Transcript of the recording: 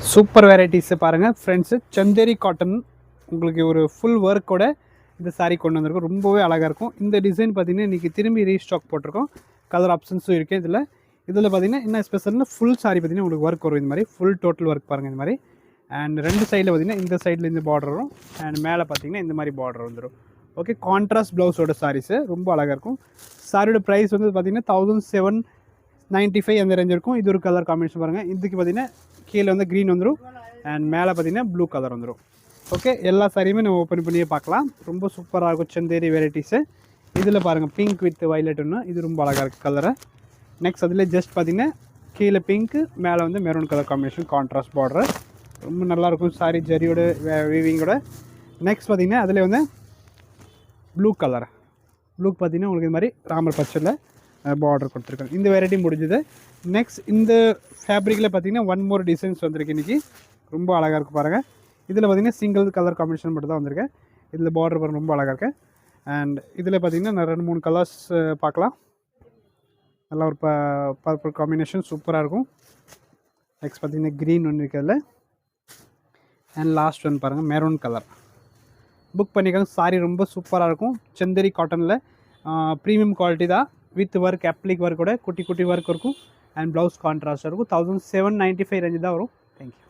Super varieties பாருங்கள் friends. Chanderi cotton உங்களுக்கு ஒரு ஃபுல் ஒர்க்கோட இந்த சாரீ கொண்டு வந்திருக்கும். ரொம்பவே அழகாக இருக்கும். இந்த டிசைன் பார்த்திங்கன்னா இன்றைக்கி திரும்பி ரீஸ்டாக் போட்டிருக்கோம். கலர் ஆப்ஷன்ஸும் இருக்குது இதில் பார்த்திங்கன்னா என்ன ஸ்பெஷல்னா ஃபுல் சாரீ பார்த்திங்கன்னா உங்களுக்கு ஒர்க் வரும். இந்த மாதிரி ஃபுல் டோட்டல் ஒர்க் பாருங்கள் இந்த மாதிரி. அண்ட் ரெண்டு சைடில் பார்த்திங்கன்னா இந்த சைடில் இந்த பார்டர் வரும். அண்ட் மேலே பார்த்திங்கன்னா இந்த மாதிரி பார்டர் வந்துடும். ஓகே, கான்ட்ராஸ்ட் ப்ளவுஸோட சாரீஸு ரொம்ப அழகாக இருக்கும். சாரியோட ப்ரைஸ் வந்து பார்த்திங்கன்னா 1795 அந்த ரேஞ்ச் இருக்கும். இது ஒரு கலர் காம்பினேஷன் பாருங்கள். இதுக்கு பார்த்திங்கன்னா கீழே வந்து க்ரீன் வந்துடும். அண்ட் மேலே பார்த்திங்கன்னா ப்ளூ கலர் வந்துடும். ஓகே, எல்லா சாரியுமே நம்ம ஓப்பன் பண்ணியே பார்க்கலாம். ரொம்ப சூப்பராக இருக்கும் சந்தேரி வெரைட்டிஸு. இதில் பாருங்கள் பிங்க் வித் வைலட் ஒன்று, இது ரொம்ப அழகாக இருக்குது கலரை. நெக்ஸ்ட் அதில் ஜஸ்ட் பார்த்திங்கன்னா கீழே பிங்க்கு, மேலே வந்து maroon colour combination contrast border. ரொம்ப நல்லாயிருக்கும் சாரி ஜரியோட வீவிங்கோட. நெக்ஸ்ட் பார்த்திங்கன்னா அதில் வந்து ப்ளூ கலர், ப்ளூ பார்த்திங்கன்னா உங்களுக்கு இது மாதிரி ராமர் பச்சையில் பார்டர் கொடுத்துருக்காங்க. இந்த வெரைட்டி முடிஞ்சது. நெக்ஸ்ட் இந்த ஃபேப்ரிக்கில் பார்த்திங்கன்னா ஒன் மோர் டிசைன்ஸ் வந்திருக்கு இன்றைக்கி. ரொம்ப அழகாக இருக்குது பாருங்கள். இதில் பார்த்திங்கன்னா சிங்கிள் கலர் காம்பினேஷன் மட்டும் தான் வந்திருக்கு. இதில் பார்டர் பாருங்கள் ரொம்ப அழகாக இருக்குது. அண்ட் இதில் பார்த்திங்கன்னா நான் 2-3 கலர்ஸ் பார்க்கலாம். நல்லா ஒரு பர்பிள் காம்பினேஷன் சூப்பராக இருக்கும். நெக்ஸ்ட் பார்த்திங்கன்னா க்ரீன் ஒன்று இருக்குது அதில். அண்ட் லாஸ்ட் ஒன் பாருங்கள் மெரூன் கலர். புக் பண்ணிக்கோங்க. சாரி ரொம்ப சூப்பராக இருக்கும். சந்தேரி காட்டனில் ப்ரீமியம் குவாலிட்டி தான். வித் ஒர்க், அப்ளிக் ஒர்க்கோட குட்டி குட்டி ஒர்க் இருக்கும். அண்ட் ப்ளவுஸ் கான்ட்ராஸ்டாக இருக்கும். 1795 ரேஞ்சு தான் வரும். தேங்க்யூ.